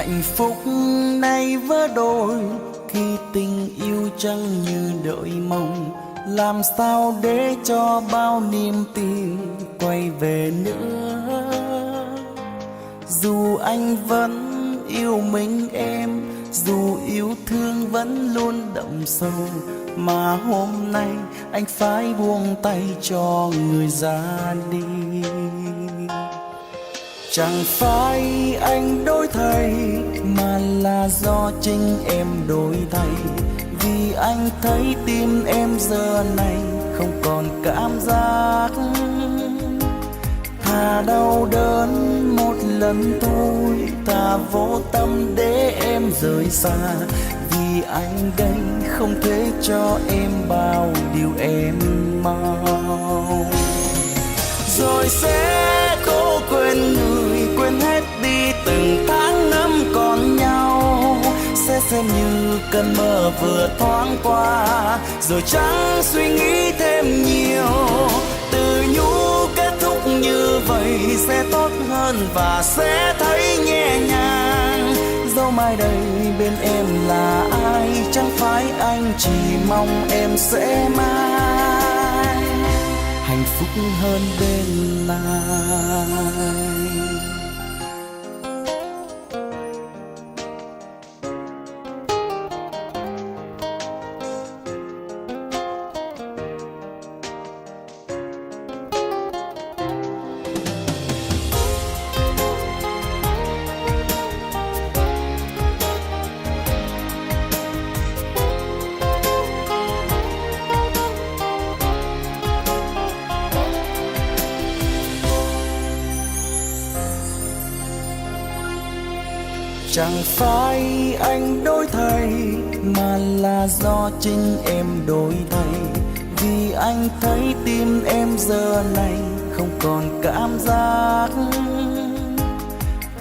Hạnh phúc nay vỡ đôi khi tình yêu chẳng như đợi mong. Làm sao để cho bao niềm tin quay về nữa? Dù anh vẫn yêu mình em, dù yêu thương vẫn luôn đậm sâu, mà hôm nay anh phải buông tay cho người ra đi. Chẳng phải anh đổi thay mà là do chính em đổi thay. Vì anh thấy tim em giờ này không còn cảm giác. Thà đau đớn một lần thôi, thà vô tâm để em rời xa. Vì anh đây không thể cho em bao điều em mong. Rồi sẽ cố quên người, quên hết đi từng tháng năm còn nhau. Sẽ xem như cơn mơ vừa thoáng qua, rồi chẳng suy nghĩ thêm nhiều. Từ nhũ kết thúc như vậy sẽ tốt hơn và sẽ thấy nhẹ nhàng. Dẫu mai đây bên em là ai, chẳng phải anh chỉ mong em sẽ mãi hạnh phúc hơn bên ai. Chẳng phải anh đổi thay mà là do chính em đổi thay. Vì anh thấy tim em giờ này không còn cảm giác.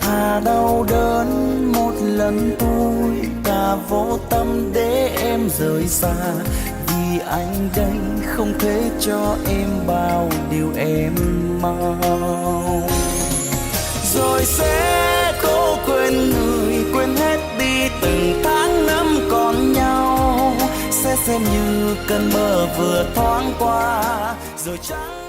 Thà đau đớn một lần thôi, thà vô tâm để em rời xa. Vì anh đây không thể cho em bao điều em mong. Rồi sẽ cố quên người, quên hết đi từng tháng năm còn nhau. Sẽ xem như cơn mơ vừa thoáng qua, rồi chẳng